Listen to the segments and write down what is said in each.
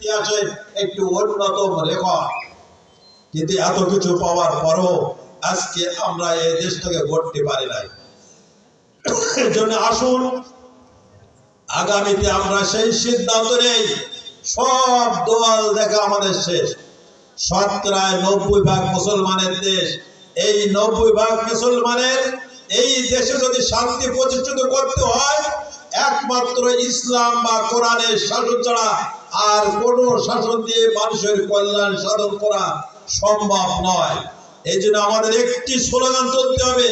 ইতিহাসে একটু অন্যতম রেকর্ড। কিন্তু এত কিছু পাওয়ার পরও আজকে আমরা এই দেশটাকে গড়তে পারি নাই। এর জন্য আসুন আগামীতে আমরা সেই সিদ্ধান্ত নেই, সব দোয়াল দেখা আমাদের শেষ। শতকরা 90% মুসলমানের দেশ। এই 90% মুসলমানের এই দেশে যদি শান্তি প্রতিষ্ঠিত করতে হয়, একমাত্র ইসলাম বা কোরআনের শাসন ছাড়া আর কোনো শাসন দিয়ে মানুষের কল্যাণ সাধন করা সম্ভব নয়। এই জন্য আমাদের একটি স্লোগান তুলতে হবে,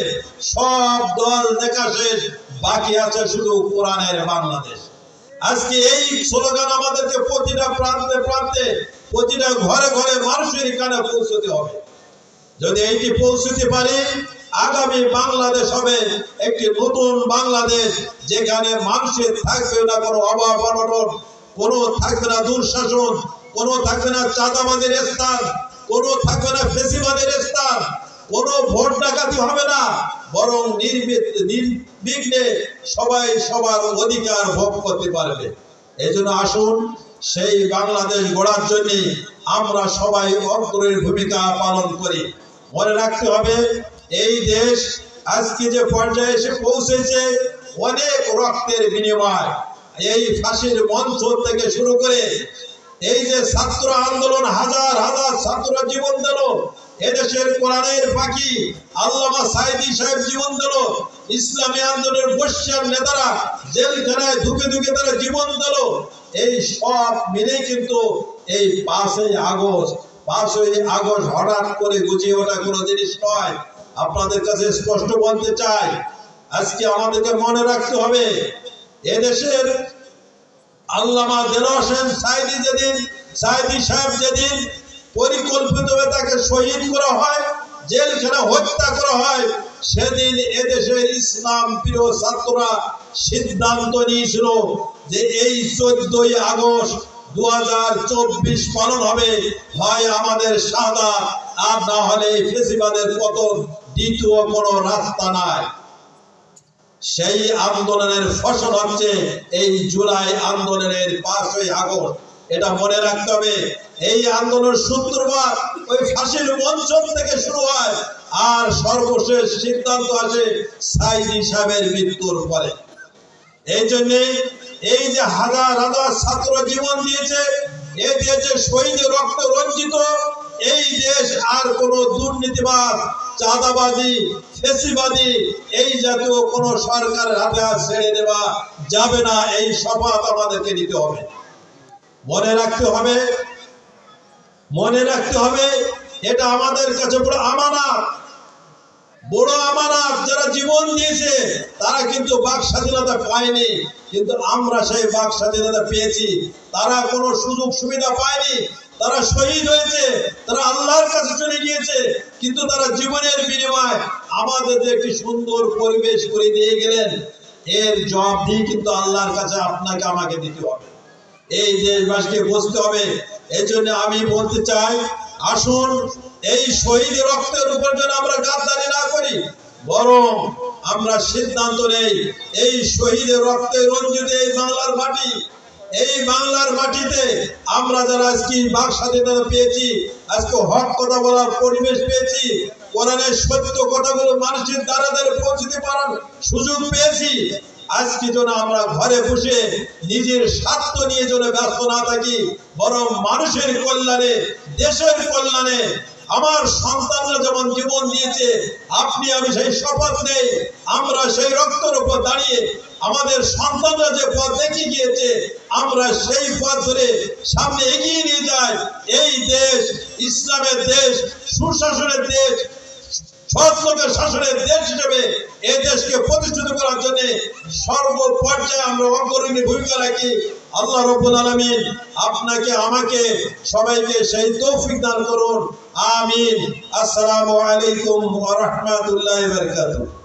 সব দল দেখা শেষ, বাকি আছে শুধু কোরআনের বাংলাদেশ। আজকে এই স্লোগান আমাদেরকে প্রতিটা প্রান্তে প্রান্তে, প্রতিটা ঘরে ঘরে মানুষের কানে পৌঁছতে হবে। যদি এইটি পৌঁছতে পারি, আগামী বাংলাদেশ হবে একটি নতুন বাংলাদেশ, যেখানে মানুষের থাকবে না কোনো অভাব অনটন, কোনো থাকবে না দুঃশাসন, কোনো থাকবে না চাঁদাবাজের স্থান, কোনো থাকবে না ফেসিবাদের স্থান, কোনো ভোট ডাকাতি হবে না, বরং নির্বিঘ্নে সবাই সবার অধিকার ভোগ করতে পারবে। এই জন্য আসুন সেই বাংলাদেশ গড়ার জন্য আমরা সবাই অগ্রণী ভূমিকা পালন করি। মনে রাখতে হবে, এই দেশ আজকে যে পর্যায়ে এসে পৌঁছেছে অনেক রক্তের বিনিময়। এই ফাঁসির মঞ্চ থেকে শুরু করে এই যে ছাত্র আন্দোলন, হাজার হাজার ছাত্র জীবন দিল, এদেশের কোরআনের পাখি আল্লামা সাঈদী সাহেব জীবন দিল, ইসলামী আন্দোলনের বর্ষিয়ান নেতারা জেলখানায় ধুকে ধুকে তারা জীবন দিল। এই সব মিলে কিন্তু এই 5ই আগস্ট হঠাৎ করে গুছিয়ে ওঠা কোনো জিনিস নয়। আপনাদের কাছে স্পষ্ট বলতে চাই, আজকে আমাদেরকে মনে রাখতে হবে, এদেশের আল্লামা দেলোয়ার হোসেন সাঈদী সাহেব যেদিন পরিকল্পিতভাবে তাকে শহীদ করা হয়, জেলখানা হত্যা করা হয়, সেদিন এদেশের ইসলাম প্রিয় ছাত্ররা সিদ্ধান্ত নিয়েছিল যে এই 14ই আগস্ট 2024 পালন হবে, হয় আমাদের শাহাদাত, আর না হলে ফেসিবাদের পতন, দ্বিতীয় কোনো রাস্তা নাই। সেই আন্দোলনের ফসল হচ্ছে এই জুলাই আন্দোলনের 5ই আগস্ট। এটা মনে রাখতে হবে। এই আন্দোলন সূত্রপাত ওই ফাঁসির মঞ্চ থেকে শুরু হয়, আর সর্বশেষ সিদ্ধান্ত আসে সাঈদী সাহেবের মৃত্যুর পরে। এই জন্য এই যে হাজার হাজার ছাত্র জীবন দিয়েছে, এই দেশে শহীদ রক্ত রঞ্জিত এই দেশ আর কোন দুর্নীতিবাদ, চাঁদাবাজি, ফেসিবাদী এই জাতীয় কোন সরকারের হাতে আর ছেড়ে দেওয়া যাবে না। এই শপথ আমাদেরকে নিতে হবে। মনে রাখতে হবে এটা আমাদের কাছে বড় আমানত। যারা জীবন দিয়েছে তারা কিন্তু বাক স্বাধীনতা পায়নি, কিন্তু আমরা সেই বাক স্বাধীনতা পেয়েছি। তারা কোনো সুযোগ সুবিধা পায়নি, তারা শহীদ হয়েছে, তারা আল্লাহর কাছে চলে গিয়েছে, কিন্তু তারা জীবনের বিনিময়ে আমাদের একটি সুন্দর পরিবেশ করে দিয়ে গেলেন। এর জবাবদিহি কিন্তু আল্লাহর কাছে আপনাকে আমাকে দিতে হবে, এই দেশবাসীকে বুঝতে হবে। এই জন্য আমি বলতে চাই, আসুন এই শহীদ রক্তের উপর যেন আমরা গাদ্দারি না করি, বরং আমরা সিদ্ধান্ত নেই এই শহীদের রক্তে রঞ্জিত এই বাংলার মাটি, এই বাংলার মাটিতে আমরা যারা আজকে বাক স্বাধীনতা পেয়েছি, আজকে হক কথা বলার পরিবেশ পেয়েছি, কোরআনের সত্য কথাগুলো মানুষের দ্বারা দ্বারা পৌঁছতে পারার সুযোগ পেয়েছি, আজকে যেন আমরা ঘরে বসে নিজের স্বার্থ নিয়ে যেন ব্যস্ত না থাকি, বরং মানুষের কল্যাণে, দেশের কল্যাণে। আমার সন্তানরা যেমন জীবন দিয়েছে, আপনি আমি সেই শপথ নেই, আমরা সেই রক্তের উপর দাঁড়িয়ে আমাদের সন্তানরা যে পথ দেখিয়ে গিয়েছে, আমরা সেই পথ ধরে সামনে এগিয়ে নিয়ে যাই। এই দেশ ইসলামের দেশ, সুশাসনের দেশ, সৎ লোকের শাসনের দেশ হিসেবে এই দেশকে প্রতিষ্ঠিত করার জন্য সর্বপর্যায়ে আমরা অগ্রণী ভূমিকা রাখি। আল্লাহ রাব্বুল আলামিন আপনাকে আমাকে সবাইকে সেই তৌফিক দান করুন। আমিন। আসসালামু আলাইকুম ওয়া রাহমাতুল্লাহি ওয়া বারাকাতুহু।